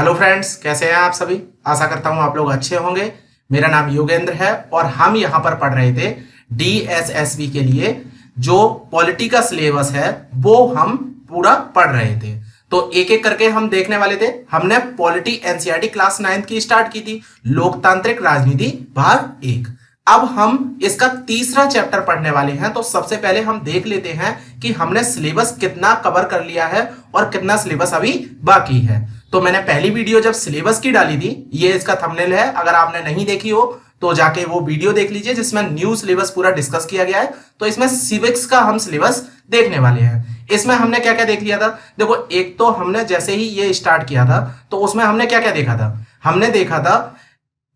Hello friends, कैसे हैं आप सभी। आशा करता हूं आप लोग अच्छे होंगे। मेरा नाम योगेंद्र है और हम यहां पर पढ़ रहे थे डीएसएसबी के लिए जो पॉलिटी का सिलेबस है वो हम पूरा पढ़ रहे थे। तो एक एक करके हम देखने वाले थे। हमने पॉलिटी एनसीईआरटी क्लास 9 की स्टार्ट की थी, लोकतांत्रिक राजनीति भाग 1। अब हम इसका तीसरा चैप्टर पढ़ने वाले हैं। तो सबसे पहले हम देख लेते हैं कि हमने सिलेबस कितना कवर कर लिया है और कितना सिलेबस अभी बाकी है। तो मैंने पहली वीडियो जब सिलेबस की डाली थी, ये इसका थंबनेल है, अगर आपने नहीं देखी हो तो जाके वो वीडियो देख लीजिए जिसमें न्यू सिलेबस पूरा डिस्कस किया गया है। तो इसमें सिविक्स का हम सिलेबस देखने वाले हैं। इसमें हमने क्या क्या देख लिया था, देखो एक तो हमने जैसे ही ये स्टार्ट किया था तो उसमें हमने क्या क्या देखा था। हमने देखा था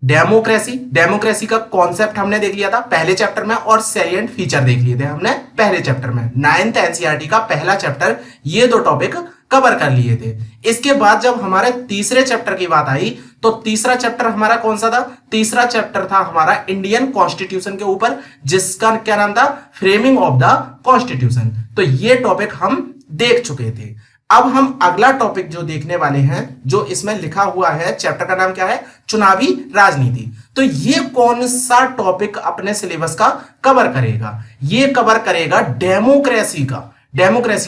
डेमोक्रेसी का कॉन्सेप्ट हमने देख लिया था पहले चैप्टर में, और सैलिएंट फीचर देख लिए थे हमने पहले चैप्टर में। 9th एनसीईआरटी का पहला चैप्टर, ये दो टॉपिक कवर कर लिए थे। इसके बाद जब हमारे तीसरे चैप्टर की बात आई तो तीसरा चैप्टर हमारा कौन सा था, तीसरा चैप्टर था हमारा इंडियन कॉन्स्टिट्यूशन के ऊपर, जिसका क्या नाम था, फ्रेमिंग ऑफ द कॉन्स्टिट्यूशन। तो ये टॉपिक हम देख चुके थे। अब हम अगला टॉपिक जो देखने वाले हैं, जो इसमें लिखा हुआ है, चैप्टर का नाम क्या है, चुनावी राजनीति। तो ये कौन सा टॉपिक अपने सिलेबस का कवर करेगा, ये कवर करेगा डेमोक्रेसी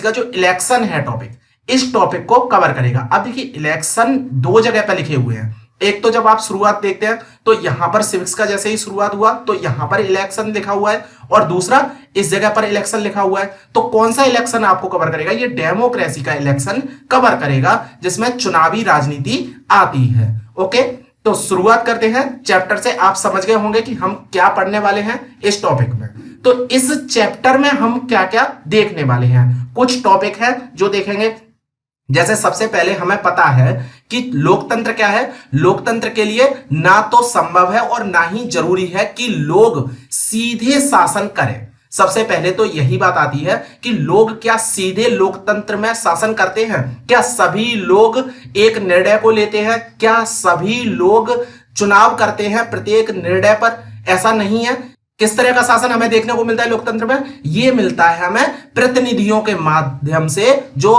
का जो इलेक्शन है टॉपिक, इस टॉपिक को कवर करेगा। अब देखिए इलेक्शन दो जगह पर लिखे हुए हैं। एक तो जब आप शुरुआत देखते हैं तो यहां पर सिविक्स का जैसे ही शुरुआत हुआ तो यहां पर इलेक्शन लिखा हुआ है, और दूसरा इस जगह पर इलेक्शन लिखा हुआ है। तो कौन सा इलेक्शन आपको कवर करेगा, ये डेमोक्रेसी का इलेक्शन कवर करेगा, जिसमें चुनावी राजनीति आती है। ओके, तो शुरुआत करते हैं चैप्टर से। आप समझ गए होंगे कि हम क्या पढ़ने वाले हैं इस टॉपिक में। तो इस चैप्टर में हम क्या क्या देखने वाले हैं, कुछ टॉपिक है जो देखेंगे। जैसे सबसे पहले हमें पता है कि लोकतंत्र क्या है। लोकतंत्र के लिए ना तो संभव है और ना ही जरूरी है कि लोग सीधे शासन करें। सबसे पहले तो यही बात आती है कि लोग क्या सीधे लोकतंत्र में शासन करते हैं, क्या सभी लोग एक निर्णय को लेते हैं, क्या सभी लोग चुनाव करते हैं प्रत्येक निर्णय पर, ऐसा नहीं है। किस तरह का शासन हमें देखने को मिलता है लोकतंत्र में, ये मिलता है हमें प्रतिनिधियों के माध्यम से। जो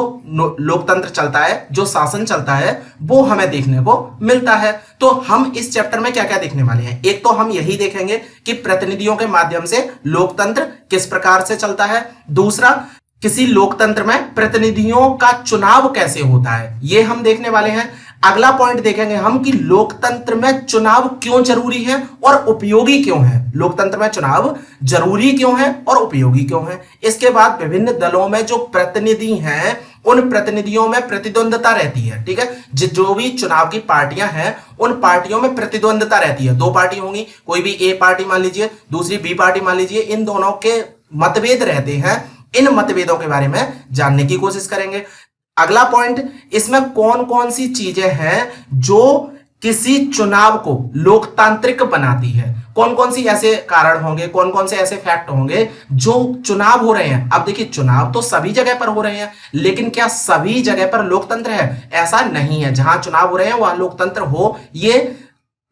लोकतंत्र चलता है, जो शासन चलता है, वो हमें देखने को मिलता है। तो हम इस चैप्टर में क्या क्या देखने वाले हैं, एक तो हम यही देखेंगे कि प्रतिनिधियों के माध्यम से लोकतंत्र किस प्रकार से चलता है। दूसरा, किसी लोकतंत्र में प्रतिनिधियों का चुनाव कैसे होता है, ये हम देखने वाले हैं। अगला पॉइंट देखेंगे हम कि लोकतंत्र में चुनाव क्यों जरूरी है और उपयोगी क्यों है। लोकतंत्र में चुनाव जरूरी क्यों है और उपयोगी क्यों है। इसके बाद विभिन्न दलों में जो प्रतिनिधि हैं, उन प्रतिनिधियों में प्रतिद्वंदता रहती है। ठीक है, जो भी चुनाव की पार्टियां हैं, उन पार्टियों में प्रतिद्वंदता रहती है। दो पार्टी होंगी, कोई भी ए पार्टी मान लीजिए, दूसरी बी पार्टी मान लीजिए, इन दोनों के मतभेद रहते हैं। इन मतभेदों के बारे में जानने की कोशिश करेंगे। अगला पॉइंट, इसमें कौन कौन सी चीजें हैं जो किसी चुनाव को लोकतांत्रिक बनाती है, कौन कौन सी ऐसे कारण होंगे, कौन कौन से ऐसे फैक्ट होंगे जो चुनाव हो रहे हैं। अब देखिए चुनाव तो सभी जगह पर हो रहे हैं, लेकिन क्या सभी जगह पर लोकतंत्र है, ऐसा नहीं है। जहां चुनाव हो रहे हैं वहां लोकतंत्र हो, ये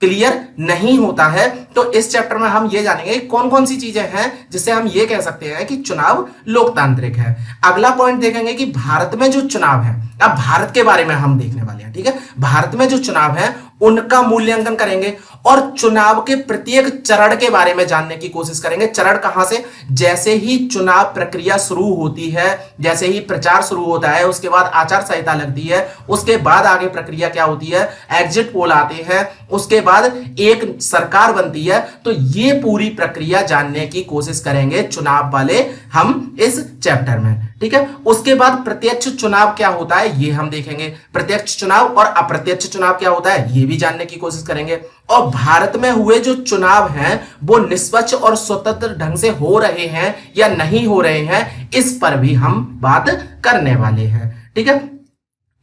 क्लियर नहीं होता है। तो इस चैप्टर में हम ये जानेंगे कौन कौन सी चीजें हैं जिससे हम ये कह सकते हैं कि चुनाव लोकतांत्रिक है। अगला पॉइंट देखेंगे कि भारत में जो चुनाव है, अब भारत के बारे में हम देखने वाले हैं। ठीक है, भारत में जो चुनाव है उनका मूल्यांकन करेंगे और चुनाव के प्रत्येक चरण के बारे में जानने की कोशिश करेंगे। चरण कहां से, जैसे ही चुनाव प्रक्रिया शुरू होती है, जैसे ही प्रचार शुरू होता है, उसके बाद आचार संहिता लगती है, उसके बाद आगे प्रक्रिया क्या होती है, एग्जिट पोल आते हैं, उसके बाद एक सरकार बनती है। तो ये पूरी प्रक्रिया जानने की कोशिश करेंगे चुनाव वाले हम इस चैप्टर में। ठीक है, उसके बाद प्रत्यक्ष चुनाव क्या होता है ये हम देखेंगे। प्रत्यक्ष चुनाव और अप्रत्यक्ष चुनाव क्या होता है ये भी जानने की कोशिश करेंगे। और भारत में हुए जो चुनाव हैं वो निष्पक्ष और स्वतंत्र ढंग से हो रहे हैं या नहीं हो रहे हैं, इस पर भी हम बात करने वाले हैं। ठीक है,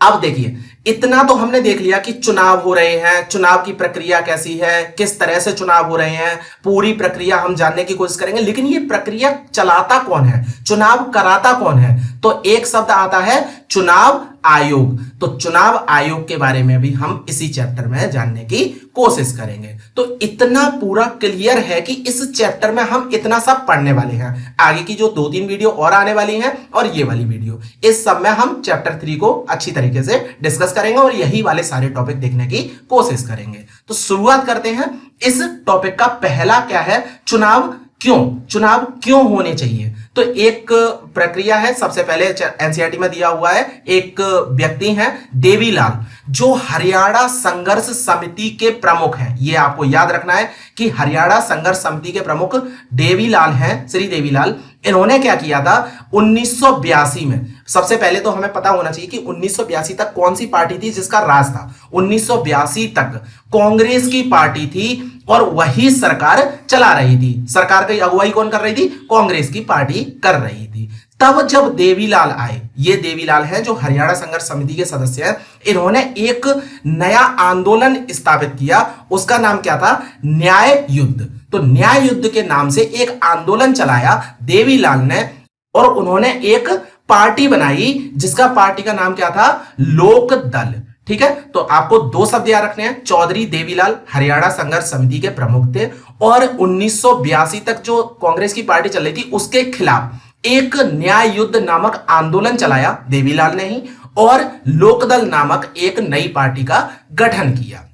अब देखिए इतना तो हमने देख लिया कि चुनाव हो रहे हैं, चुनाव की प्रक्रिया कैसी है, किस तरह से चुनाव हो रहे हैं, पूरी प्रक्रिया हम जानने की कोशिश करेंगे। लेकिन ये प्रक्रिया चलाता कौन है, चुनाव कराता कौन है, तो एक शब्द आता है चुनाव आयोग। तो चुनाव आयोग के बारे में भी हम इसी चैप्टर में जानने की कोशिश करेंगे। तो इतना पूरा क्लियर है कि इस चैप्टर में हम इतना सब पढ़ने वाले हैं। आगे की जो 2-3 वीडियो और आने वाली हैं और ये वाली वीडियो, इस सब में हम चैप्टर 3 को अच्छी तरीके से डिस्कस करेंगे और यही वाले सारे टॉपिक देखने की कोशिश करेंगे। तो शुरुआत करते हैं। इस टॉपिक का पहला क्या है, चुनाव क्यों होने चाहिए। तो एक प्रक्रिया है, सबसे पहले एनसीईआरटी में दिया हुआ है, एक व्यक्ति हैं देवीलाल, जो हरियाणा संघर्ष समिति के प्रमुख हैं। ये आपको याद रखना है कि हरियाणा संघर्ष समिति के प्रमुख देवीलाल हैं, श्री देवीलाल। इन्होंने क्या किया था 1982 में, सबसे पहले तो हमें पता होना चाहिए कि 1982 तक कौन सी पार्टी थी जिसका राज था। 1982 तक कांग्रेस की पार्टी थी और वही सरकार चला रही थी। सरकार की अगुवाई कौन कर रही थी, कांग्रेस की पार्टी कर रही थी। तब जब देवीलाल आए, ये देवीलाल हैं जो हरियाणा संघर्ष समिति के सदस्य हैं, इन्होंने एक नया आंदोलन स्थापित किया। उसका नाम क्या था, न्याय युद्ध। तो न्याय युद्ध के नाम से एक आंदोलन चलाया देवीलाल ने और उन्होंने एक पार्टी बनाई जिसका पार्टी का नाम क्या था, लोक दल। ठीक है, तो आपको 2 शब्द याद रखने हैं। चौधरी देवीलाल हरियाणा संघर्ष समिति के प्रमुख थे और 1982 तक जो कांग्रेस की पार्टी चल रही थी उसके खिलाफ एक न्याय युद्ध नामक आंदोलन चलाया देवीलाल ने ही, और लोकदल नामक एक नई पार्टी का गठन किया।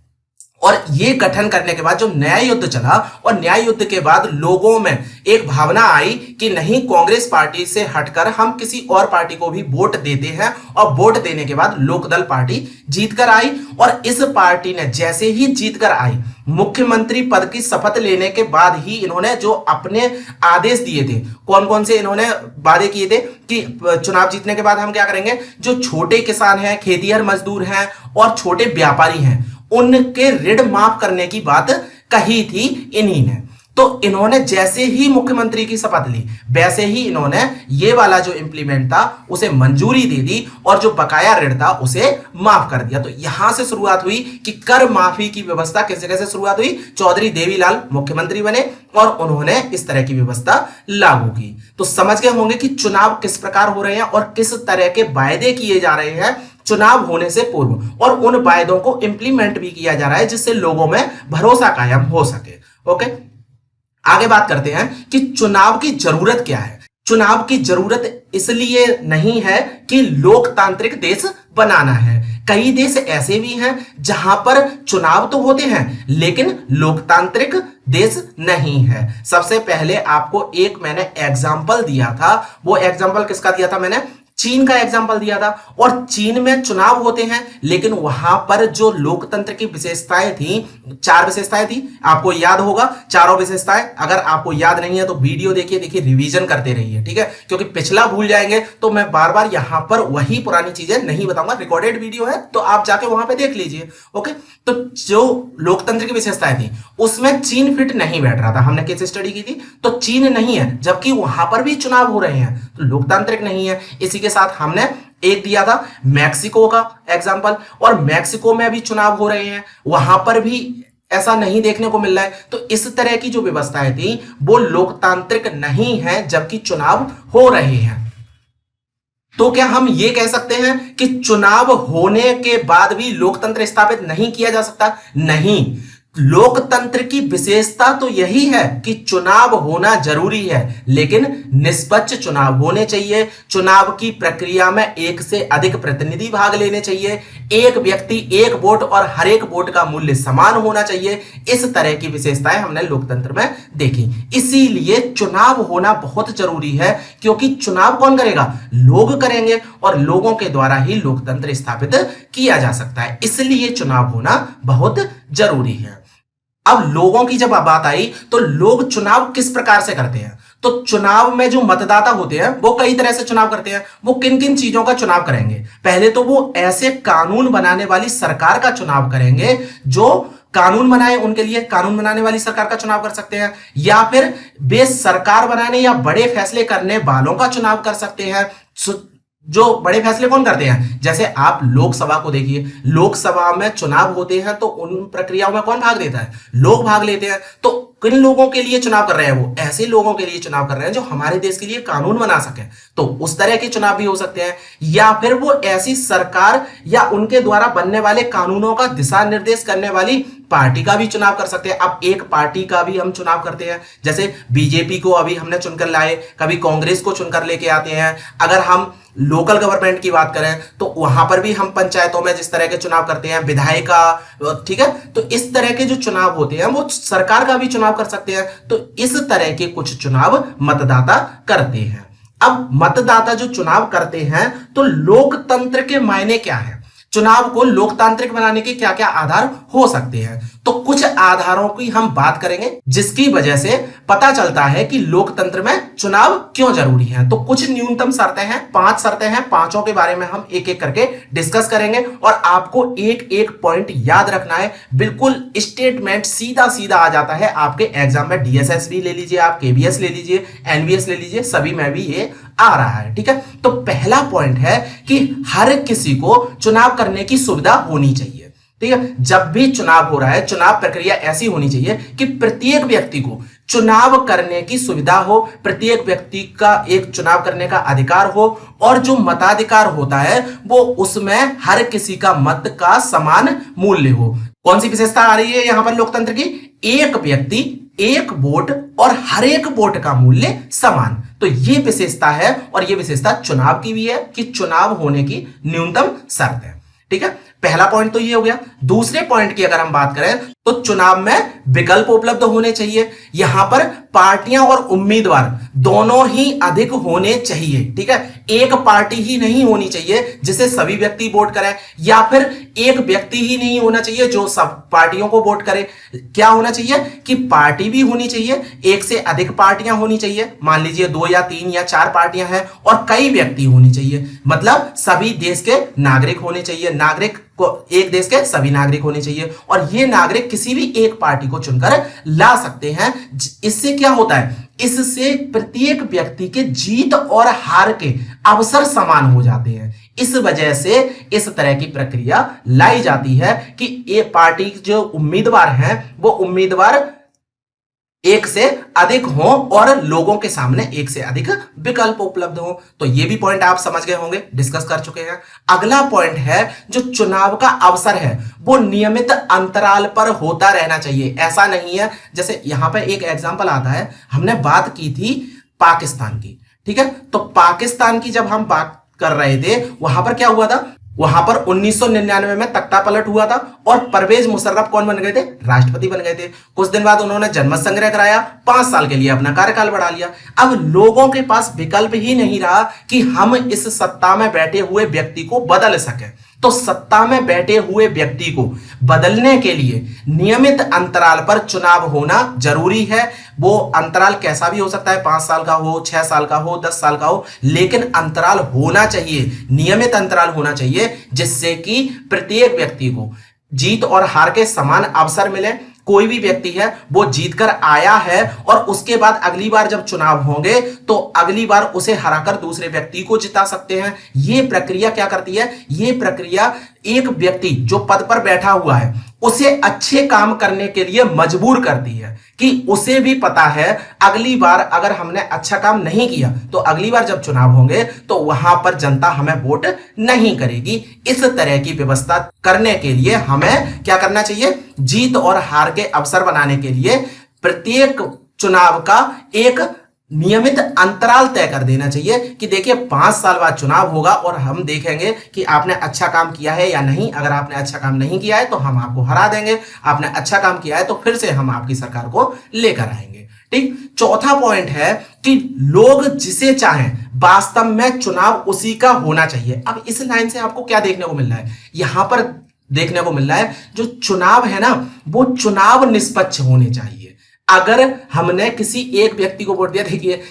और ये गठन करने के बाद जो न्याय युद्ध चला, और न्याय युद्ध के बाद लोगों में एक भावना आई कि नहीं, कांग्रेस पार्टी से हटकर हम किसी और पार्टी को भी वोट देते हैं। और वोट देने के बाद लोकदल पार्टी जीतकर आई, और इस पार्टी ने जैसे ही जीतकर आई, मुख्यमंत्री पद की शपथ लेने के बाद ही इन्होंने जो अपने आदेश दिए थे, कौन कौन से इन्होंने वादे किए थे कि चुनाव जीतने के बाद हम क्या करेंगे, जो छोटे किसान हैं, खेतीहर मजदूर हैं और छोटे व्यापारी हैं, उनके ऋण माफ करने की बात कही थी इन्हीं ने। तो इन्होंने जैसे ही मुख्यमंत्री की शपथ ली, वैसे ही इन्होंने ये वाला जो इंप्लीमेंट था उसे मंजूरी दे दी और जो बकाया ऋण था उसे माफ कर दिया। तो यहां से शुरुआत हुई कि कर माफी की व्यवस्था कैसे कैसे शुरुआत हुई। चौधरी देवीलाल मुख्यमंत्री बने और उन्होंने इस तरह की व्यवस्था लागू की। तो समझ गए होंगे कि चुनाव किस प्रकार हो रहे हैं और किस तरह के वायदे किए जा रहे हैं चुनाव होने से पूर्व, और उन वायदों को इंप्लीमेंट भी किया जा रहा है जिससे लोगों में भरोसा कायम हो सके। ओके, आगे बात करते हैं कि चुनाव की जरूरत क्या है। चुनाव की जरूरत इसलिए नहीं है कि लोकतांत्रिक देश बनाना है। कई देश ऐसे भी हैं जहां पर चुनाव तो होते हैं लेकिन लोकतांत्रिक देश नहीं है। सबसे पहले आपको एक मैंने एग्जाम्पल दिया था, वो एग्जाम्पल किसका दिया था मैंने, चीन का एग्जाम्पल दिया था। और चीन में चुनाव होते हैं लेकिन वहां पर जो लोकतंत्र की विशेषताएं थी, 4 विशेषताएं थी, आपको याद होगा चारों विशेषताएं। अगर आपको याद नहीं है तो वीडियो देखिए रिवीजन करते रहिए, ठीक है, क्योंकि पिछला भूल जाएंगे तो मैं बार बार यहां पर वही पुरानी चीजें नहीं बताऊंगा। रिकॉर्डेड वीडियो है तो आप जाके वहां पे देख लीजिए। ओके, तो जो लोकतंत्र की विशेषताएं थी उसमें चीन फिट नहीं बैठ रहा था। हमने केस स्टडी की थी तो चीन नहीं है, जबकि वहां पर भी चुनाव हो रहे हैं, तो लोकतांत्रिक नहीं है। इसी के साथ हमने एक दिया था मैक्सिको का एग्जांपल, और मैक्सिको में भी चुनाव हो रहे हैं, वहां पर भी ऐसा नहीं देखने को मिल रहा है। तो इस तरह की जो व्यवस्थाएं थी वो लोकतांत्रिक नहीं है जबकि चुनाव हो रहे हैं। तो क्या हम ये कह सकते हैं कि चुनाव होने के बाद भी लोकतंत्र स्थापित नहीं किया जा सकता? नहीं, लोकतंत्र की विशेषता तो यही है कि चुनाव होना जरूरी है, लेकिन निष्पक्ष चुनाव होने चाहिए। चुनाव की प्रक्रिया में एक से अधिक प्रतिनिधि भाग लेने चाहिए, एक व्यक्ति एक वोट और हर एक वोट का मूल्य समान होना चाहिए। इस तरह की विशेषताएं हमने लोकतंत्र में देखी। इसीलिए चुनाव होना बहुत जरूरी है, क्योंकि चुनाव कौन करेगा? लोग करेंगे, और लोगों के द्वारा ही लोकतंत्र स्थापित किया जा सकता है। इसलिए चुनाव होना बहुत जरूरी है। अब लोगों की जब बात आई तो लोग चुनाव किस प्रकार से करते हैं? तो चुनाव में जो मतदाता होते हैं वो कई तरह से चुनाव करते हैं। वो किन किन चीजों का चुनाव करेंगे? पहले तो वो ऐसे कानून बनाने वाली सरकार का चुनाव करेंगे जो कानून बनाए, उनके लिए कानून बनाने वाली सरकार का चुनाव कर सकते हैं, या फिर वे सरकार बनाने या बड़े फैसले करने वालों का चुनाव कर सकते हैं। जो बड़े फैसले कौन करते हैं? जैसे आप लोकसभा को देखिए, लोकसभा में चुनाव होते हैं तो उन प्रक्रियाओं में कौन भाग लेता है? लोग भाग लेते हैं। तो किन लोगों के लिए चुनाव कर रहे हैं? वो ऐसे लोगों के लिए चुनाव कर रहे हैं जो हमारे देश के लिए कानून बना सके, तो उस तरह के चुनाव भी हो सकते हैं। या फिर वो ऐसी सरकार या उनके द्वारा बनने वाले कानूनों का दिशा निर्देश करने वाली पार्टी का भी चुनाव कर सकते हैं। अब एक पार्टी का भी हम चुनाव करते हैं, जैसे बीजेपी को अभी हमने चुनकर लाए, कभी कांग्रेस को चुनकर लेके आते हैं। अगर हम लोकल गवर्नमेंट की बात करें तो वहां पर भी हम पंचायतों में जिस तरह के चुनाव करते हैं, विधायिका, ठीक है, तो इस तरह के जो चुनाव होते हैं वो सरकार का भी चुनाव कर सकते हैं। तो इस तरह के कुछ चुनाव मतदाता करते हैं। अब मतदाता जो चुनाव करते हैं तो लोकतंत्र के मायने क्या है, चुनाव को लोकतांत्रिक बनाने के क्या क्या आधार हो सकते हैं, तो कुछ आधारों की हम बात करेंगे जिसकी वजह से पता चलता है कि लोकतंत्र में चुनाव क्यों जरूरी है। तो कुछ न्यूनतम शर्तें हैं, 5 शर्तें हैं, पांचों के बारे में हम एक एक करके डिस्कस करेंगे और आपको एक एक पॉइंट याद रखना है। बिल्कुल स्टेटमेंट सीधा सीधा आ जाता है आपके एग्जाम में, डीएसएस भी ले लीजिए, आप केबीएस ले लीजिए, एनवीएस ले लीजिए, सभी में भी ये आ रहा है, ठीक है। तो पहला पॉइंट है कि हर किसी को चुनाव करने की सुविधा होनी चाहिए, ठीक है। जब भी चुनाव हो रहा है, चुनाव प्रक्रिया ऐसी होनी चाहिए कि प्रत्येक व्यक्ति को चुनाव करने की सुविधा हो, प्रत्येक व्यक्ति का एक चुनाव करने का अधिकार हो, और जो मताधिकार होता है वो उसमें हर किसी का मत का समान मूल्य हो। कौन सी विशेषता आ रही है यहां पर लोकतंत्र की? एक व्यक्ति एक वोट और हर एक वोट का मूल्य समान। तो ये विशेषता है, और ये विशेषता चुनाव की भी है कि चुनाव होने की न्यूनतम शर्त है, ठीक है। पहला पॉइंट तो ये हो गया। दूसरे पॉइंट की अगर हम बात करें तो चुनाव में विकल्प उपलब्ध होने चाहिए। यहां पर पार्टियां और उम्मीदवार दोनों ही अधिक होने चाहिए, ठीक है। एक पार्टी ही नहीं होनी चाहिए जिसे सभी व्यक्ति वोट करें, या फिर एक व्यक्ति ही नहीं होना चाहिए जो सब पार्टियों को वोट करे। क्या होना चाहिए कि पार्टी भी होनी चाहिए, एक से अधिक पार्टियां होनी चाहिए, मान लीजिए 2 या 3 या 4 पार्टियां हैं, और कई व्यक्ति होनी चाहिए, मतलब सभी देश के नागरिक होने चाहिए। नागरिक को एक देश के सभी नागरिक होने चाहिए, और ये नागरिक किसी भी एक पार्टी को चुनकर ला सकते हैं। इससे क्या होता है? इससे प्रत्येक व्यक्ति के जीत और हार के अवसर समान हो जाते हैं। इस वजह से इस तरह की प्रक्रिया लाई जाती है कि ये पार्टी जो उम्मीदवार हैं वो उम्मीदवार एक से अधिक हो और लोगों के सामने एक से अधिक विकल्प उपलब्ध हो। तो ये भी पॉइंट आप समझ गए होंगे, डिस्कस कर चुके हैं। अगला पॉइंट है जो चुनाव का अवसर है वो नियमित अंतराल पर होता रहना चाहिए। ऐसा नहीं है, जैसे यहां पर एक एग्जांपल आता है, हमने बात की थी पाकिस्तान की, ठीक है। तो पाकिस्तान की जब हम बात कर रहे थे वहां पर क्या हुआ था? वहां पर 1999 में तख्ता पलट हुआ था और परवेज मुशर्रफ कौन बन गए थे? राष्ट्रपति बन गए थे। कुछ दिन बाद उन्होंने जनमत संग्रह कराया, 5 साल के लिए अपना कार्यकाल बढ़ा लिया। अब लोगों के पास विकल्प ही नहीं रहा कि हम इस सत्ता में बैठे हुए व्यक्ति को बदल सकें। तो सत्ता में बैठे हुए व्यक्ति को बदलने के लिए नियमित अंतराल पर चुनाव होना जरूरी है। वो अंतराल कैसा भी हो सकता है, 5 साल का हो, 6 साल का हो, 10 साल का हो, लेकिन अंतराल होना चाहिए, नियमित अंतराल होना चाहिए, जिससे कि प्रत्येक व्यक्ति को जीत और हार के समान अवसर मिले। कोई भी व्यक्ति है वो जीतकर आया है और उसके बाद अगली बार जब चुनाव होंगे तो अगली बार उसे हराकर दूसरे व्यक्ति को जिता सकते हैं। ये प्रक्रिया क्या करती है? ये प्रक्रिया एक व्यक्ति जो पद पर बैठा हुआ है उसे अच्छे काम करने के लिए मजबूर करती है कि उसे भी पता है अगली बार अगर हमने अच्छा काम नहीं किया तो अगली बार जब चुनाव होंगे तो वहां पर जनता हमें वोट नहीं करेगी। इस तरह की व्यवस्था करने के लिए हमें क्या करना चाहिए? जीत और हार के अवसर बनाने के लिए प्रत्येक चुनाव का एक नियमित अंतराल तय कर देना चाहिए कि देखिए 5 साल बाद चुनाव होगा और हम देखेंगे कि आपने अच्छा काम किया है या नहीं। अगर आपने अच्छा काम नहीं किया है तो हम आपको हरा देंगे, आपने अच्छा काम किया है तो फिर से हम आपकी सरकार को लेकर आएंगे, ठीक। चौथा पॉइंट है कि लोग जिसे चाहें वास्तव में चुनाव उसी का होना चाहिए। अब इस लाइन से आपको क्या देखने को मिल रहा है? यहां पर देखने को मिल रहा है जो चुनाव है ना वो चुनाव निष्पक्ष होने चाहिए। अगर हमने किसी एक व्यक्ति को वोट दिया, देखिए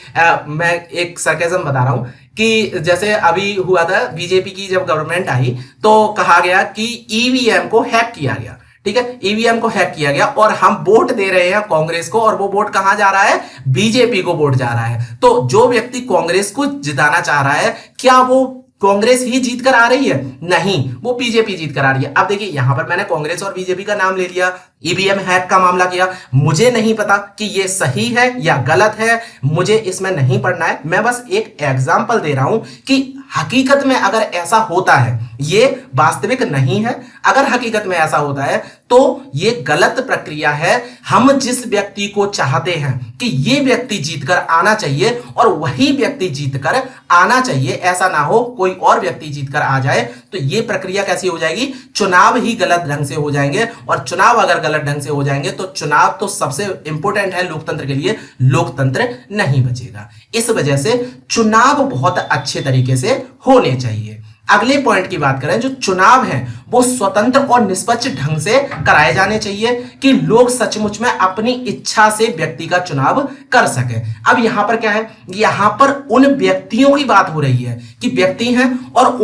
मैं एक सरकेज़म बता रहा हूं कि जैसे अभी हुआ था बीजेपी की जब गवर्नमेंट आई तो कहा गया कि ईवीएम को हैक किया गया, ठीक है, ईवीएम को हैक किया गया और हम वोट दे रहे हैं कांग्रेस को और वो वोट कहां जा रहा है? बीजेपी को वोट जा रहा है। तो जो व्यक्ति कांग्रेस को जिताना चाह रहा है क्या वो कांग्रेस ही जीत कर आ रही है? नहीं, वो बीजेपी जीत कर आ रही है। अब देखिए यहां पर मैंने कांग्रेस और बीजेपी का नाम ले लिया ईवीएम हैक का मामला किया, मुझे नहीं पता कि ये सही है या गलत है, मुझे इसमें नहीं पढ़ना है, मैं बस एक एग्जांपल दे रहा हूं कि हकीकत में अगर ऐसा होता है, ये वास्तविक नहीं है, अगर हकीकत में ऐसा होता है तो ये गलत प्रक्रिया है। हम जिस व्यक्ति को चाहते हैं कि ये व्यक्ति जीतकर आना चाहिए और वही व्यक्ति जीतकर आना चाहिए, ऐसा ना हो कोई और व्यक्ति जीतकर आ जाए, तो ये प्रक्रिया कैसी हो जाएगी, चुनाव ही गलत ढंग से हो जाएंगे। और चुनाव अगर गलत ढंग से हो जाएंगे तो चुनाव तो सबसे इंपॉर्टेंट है लोकतंत्र के लिए, लोकतंत्र नहीं बचेगा। इस वजह से चुनाव बहुत अच्छे तरीके से होने चाहिए। अगले पॉइंट की बात करें, जो चुनाव है वो स्वतंत्र और निष्पक्ष ढंग से कराए जाने चाहिए कि लोग सचमुच में अपनी इच्छा से व्यक्ति का चुनाव कर सके। अब यहां पर क्या है, यहां पर उन व्यक्तियों की बात हो रही है कि व्यक्ति हैं और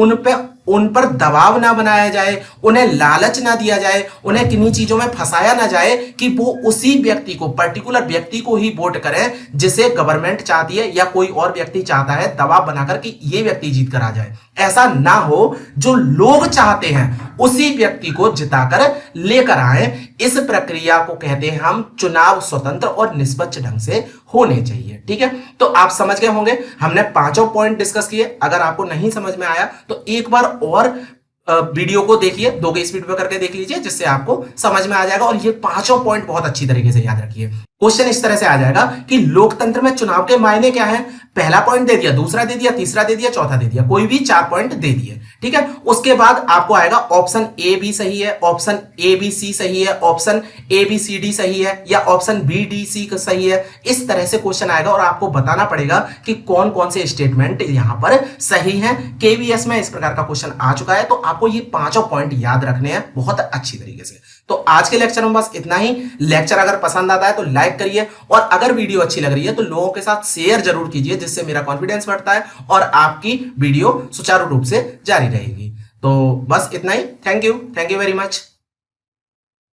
उन पर दबाव ना बनाया जाए, उन्हें लालच ना दिया जाए, उन्हें किन्हीं चीजों में फंसाया ना जाए कि वो उसी व्यक्ति को, पर्टिकुलर व्यक्ति को ही वोट करें जिसे गवर्नमेंट चाहती है या कोई और व्यक्ति चाहता है, दबाव बनाकर कि ये व्यक्ति जीत कर आ जाए। ऐसा ना हो, जो लोग चाहते हैं उसी व्यक्ति को जिताकर लेकर आए। इस प्रक्रिया को कहते हैं हम चुनाव स्वतंत्र और निष्पक्ष ढंग से होने चाहिए। ठीक है, तो आप समझ गए होंगे, हमने पांचों पॉइंट डिस्कस किए। अगर आपको नहीं समझ में आया तो एक बार और वीडियो को देखिए, 2 के स्पीड पे करके देख लीजिए, जिससे आपको समझ में आ जाएगा। और ये पांचों पॉइंट बहुत अच्छी तरीके से याद रखिए। क्वेश्चन इस तरह से आ जाएगा कि लोकतंत्र में चुनाव के मायने क्या है। पहला पॉइंट दे दिया, दूसरा दे दिया, तीसरा दे दिया, चौथा दे दिया, कोई भी 4 पॉइंट दे दिए। ठीक है, उसके बाद आपको आएगा ऑप्शन ए बी सही है, ऑप्शन ए बी सी सही है, option A B C D सही है या ऑप्शन बी डी सी सही है। इस तरह से क्वेश्चन आएगा और आपको बताना पड़ेगा कि कौन कौन से स्टेटमेंट यहां पर सही है। केवीएस में इस प्रकार का क्वेश्चन आ चुका है, तो आपको ये पांचों पॉइंट याद रखने हैं बहुत अच्छी तरीके से। तो आज के लेक्चर में बस इतना ही। लेक्चर अगर पसंद आता है तो लाइक करिए, और अगर वीडियो अच्छी लग रही है तो लोगों के साथ शेयर जरूर कीजिए, जिससे मेरा कॉन्फिडेंस बढ़ता है और आपकी वीडियो सुचारू रूप से जारी रहेगी। तो बस इतना ही। Thank you very much.